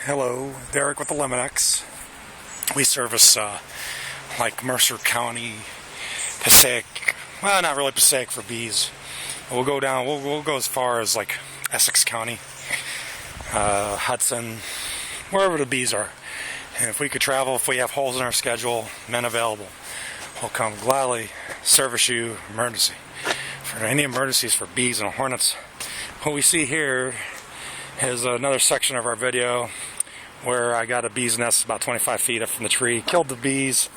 Hello, Derek with Eliminex. We service like Mercer County, Passaic. Well, not really Passaic for bees. We'll go down. We'll go as far as like Essex County, Hudson, wherever the bees are. And if we could travel, if we have holes in our schedule, men available, we'll come gladly service you emergency. For any emergencies for bees and hornets, what we see here is another section of our video where I got a bee's nest about 25 feet up from the tree, killed the bees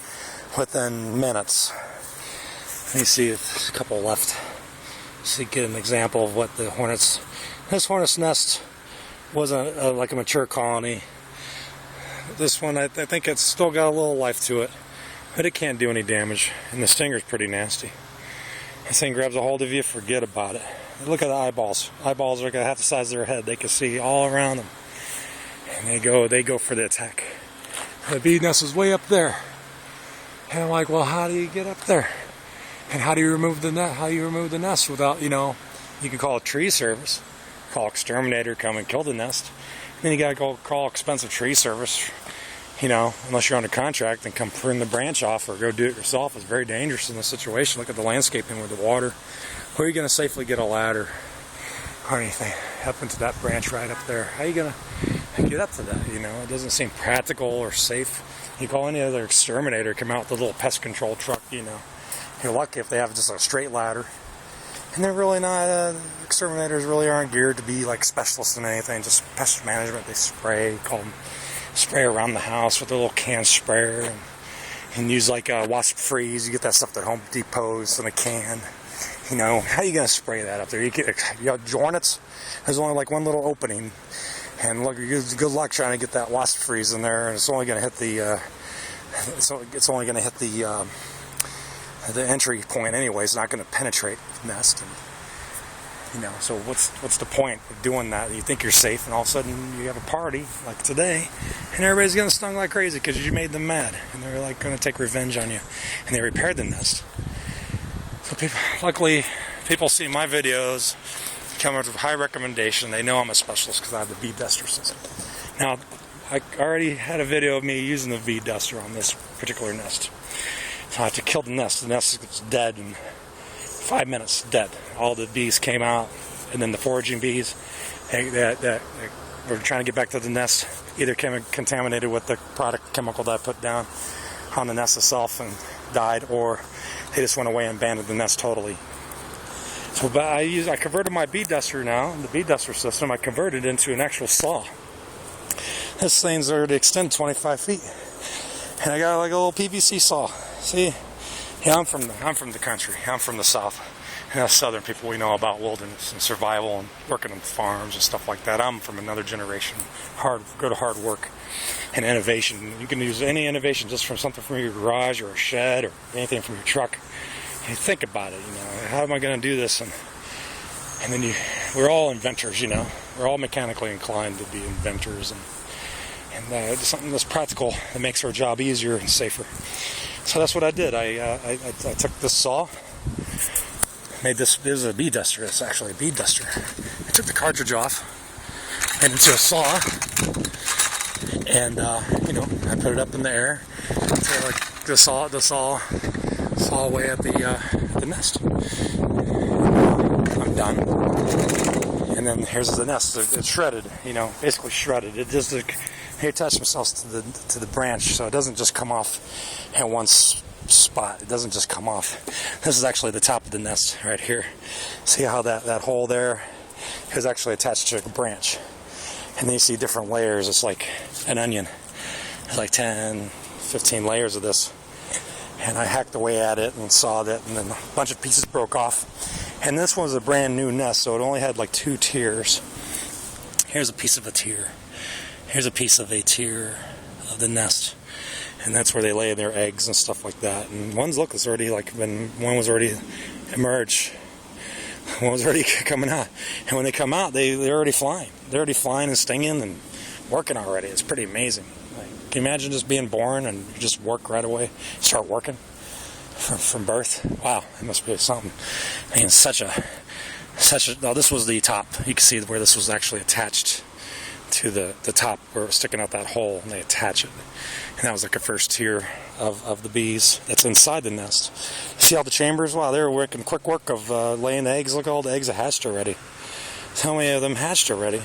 within minutes. You see there's a couple left. So you get an example of what the hornets. This hornet's nest wasn't like a mature colony. This one, I think it's still got a little life to it, but it can't do any damage, and the stinger's pretty nasty. This thing grabs a hold of you, forget about it. Look at the eyeballs. Eyeballs are like half the size of their head. They can see all around them, and they go for the attack. The bee nest is way up there, and I'm like, well, how do you get up there? And how do you remove the net? How do you remove the nest without, you can call a tree service, call Exterminator, come and kill the nest. And then you gotta go call expensive tree service, unless you're under contract, and come prune the branch off or go do it yourself. It's very dangerous in this situation. Look at the landscaping with the water. Where are you gonna safely get a ladder or anything up into that branch right up there? How are you gonna get up to that? It doesn't seem practical or safe. You call any other exterminator, come out with a little pest control truck, You're lucky if they have just a straight ladder. And they're really not, exterminators really aren't geared to be like specialists in anything, just pest management. They spray around the house with a little can sprayer and use like Wasp freeze. You get that stuff at Home Depot's in a can. How are you going to spray that up there? You got hornets, there's only like one little opening. And look, good luck trying to get that Wasp freeze in there, and it's only going to hit the entry point anyway. It's not going to penetrate the nest, and so what's the point of doing that? You think you're safe, and all of a sudden you have a party like today, and everybody's getting stung like crazy because you made them mad, and they're like going to take revenge on you, and they repaired the nest. So luckily people see my videos, come up with high recommendation. They know I'm a specialist because I have the bee duster system. Now, I already had a video of me using the bee duster on this particular nest. So I have to kill the nest. The nest is dead in 5 minutes, dead. All the bees came out, and then the foraging bees that were trying to get back to the nest either came contaminated with the product chemical that I put down on the nest itself and died, or they just went away and abandoned the nest totally. So I converted my bee duster now, the bee duster system, I converted into an actual saw. This thing's already extended 25 feet. And I got like a little PVC saw. See? Yeah, I'm from the country. I'm from the south. And us southern people, we know about wilderness and survival and working on farms and stuff like that. I'm from another generation. Go to hard work and innovation. You can use any innovation just from something from your garage or a shed or anything from your truck. You think about it, how am I going to do this? And then we're all inventors, We're all mechanically inclined to be inventors, and something that's practical that makes our job easier and safer. So that's what I did. I took this saw, made this is a bee duster. It's actually a bee duster. I took the cartridge off, made it into a saw, and I put it up in the air until like the saw away at the nest. I'm done. And then here's the nest. It's shredded, basically shredded. It just they attach themselves to the branch, so it doesn't just come off at one spot. It doesn't just come off. This is actually the top of the nest right here. See how that hole there is actually attached to a branch. And then you see different layers. It's like an onion. There's like 10, 15 layers of this. And I hacked away at it and sawed it, and then a bunch of pieces broke off. And this one was a brand new nest, so it only had like 2 tiers. Here's a piece of a tier. Here's a piece of a tier of the nest. And that's where they lay their eggs and stuff like that. And one was already emerged. One was already coming out. And when they come out, they're already flying. They're already flying and stinging and working already. It's pretty amazing. Can you imagine just being born and you just work right away, start working from birth? Wow, it must be something. I mean, no, this was the top. You can see where this was actually attached to the top where it was sticking out that hole, and they attach it. And that was like a first tier of the bees that's inside the nest. See all the chambers? Wow, they were working quick work of laying the eggs. Look, all the eggs are hatched already. How many of them hatched already?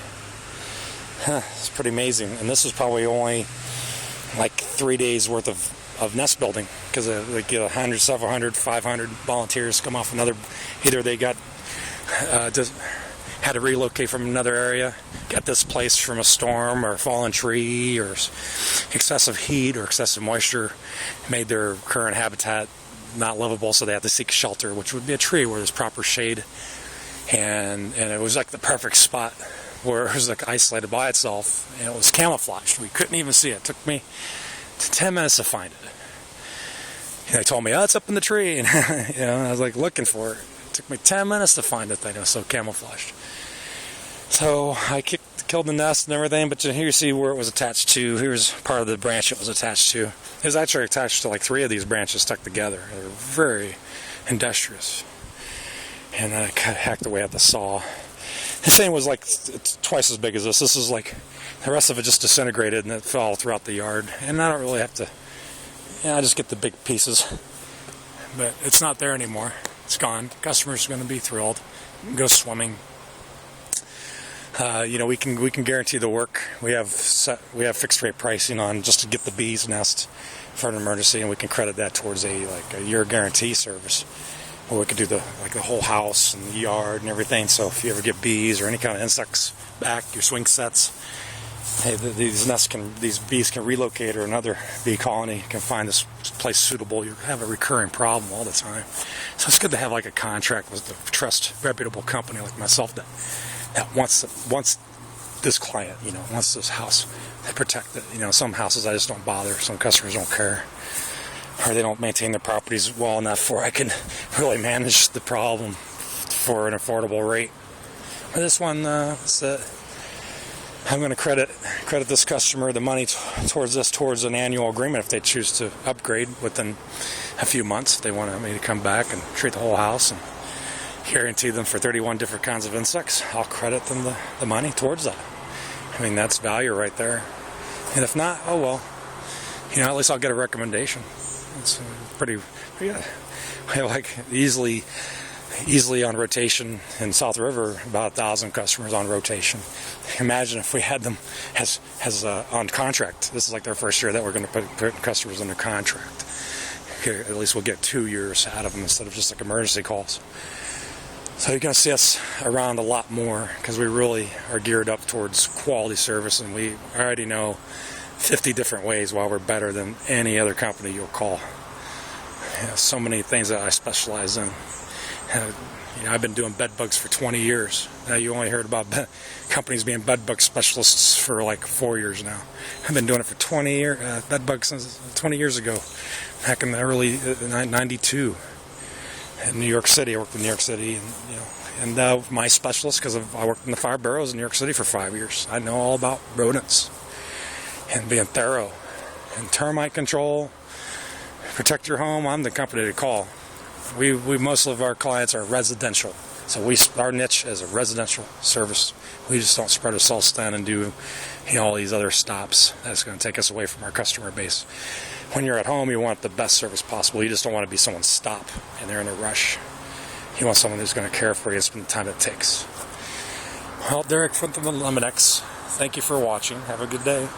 It's pretty amazing. And this is probably only like 3 days worth of nest building, because they get 100, several hundred, 500 volunteers come off another. Either they got had to relocate from another area, got displaced from a storm or a fallen tree or excessive heat or excessive moisture, made their current habitat not livable, so they had to seek shelter, which would be a tree where there's proper shade. And it was like the perfect spot where it was like isolated by itself, and it was camouflaged. We couldn't even see it. It took me 10 minutes to find it. And they told me, oh, it's up in the tree. And I was like looking for it. It took me 10 minutes to find it thing. It was so camouflaged. So I killed the nest and everything, but here you see where it was attached to. Here's part of the branch it was attached to. It was actually attached to like 3 of these branches stuck together. They were very industrious. And then I hacked away at the saw. This thing was like twice as big as this. This is like, the rest of it just disintegrated and it fell throughout the yard. And I don't really have to, I just get the big pieces. But it's not there anymore. It's gone. Customers are going to be thrilled. Go swimming. We can guarantee the work. We have fixed rate pricing on just to get the bees nest for an emergency, and we can credit that towards a year guarantee service. Or we could do the whole house and the yard and everything. So if you ever get bees or any kind of insects back, your swing sets, hey, these bees can relocate, or another bee colony can find this place suitable. You have a recurring problem all the time. So it's good to have like a contract with a reputable company like myself that wants this client, wants this house. They protect it. Some houses I just don't bother. Some customers don't care, or they don't maintain their properties well enough where I can really manage the problem for an affordable rate. But this one, I'm going to credit this customer the money towards an annual agreement if they choose to upgrade within a few months. If they want me to come back and treat the whole house and guarantee them for 31 different kinds of insects, I'll credit them the money towards that. I mean, that's value right there. And if not, oh well. At least I'll get a recommendation. It's pretty good. We have like easily on rotation in South River, about 1,000 customers on rotation. Imagine if we had them as on contract. This is like their first year that we're going to put customers under contract. Here, at least we'll get 2 years out of them instead of just like emergency calls. So you're going to see us around a lot more, because we really are geared up towards quality service, and we already know 50 different ways why we're better than any other company you'll call. So many things that I specialize in. I've been doing bed bugs for 20 years. Now you only heard about companies being bed bug specialists for like 4 years now. I've been doing it for 20 years, bed bugs since 20 years ago, back in the early 92. In New York City, I worked in New York City, and my specialist, because I worked in the fire bureaus in New York City for 5 years. I know all about rodents and being thorough and termite control. Protect your home. I'm the company to call. We most of our clients are residential, so our niche is a residential service. We just don't spread ourselves thin and do all these other stops. That's going to take us away from our customer base. When you're at home, you want the best service possible. You just don't want to be someone's stop and they're in a rush. You want someone who's going to care for you and spend the time it takes. Well, Derek from Eliminex, thank you for watching. Have a good day.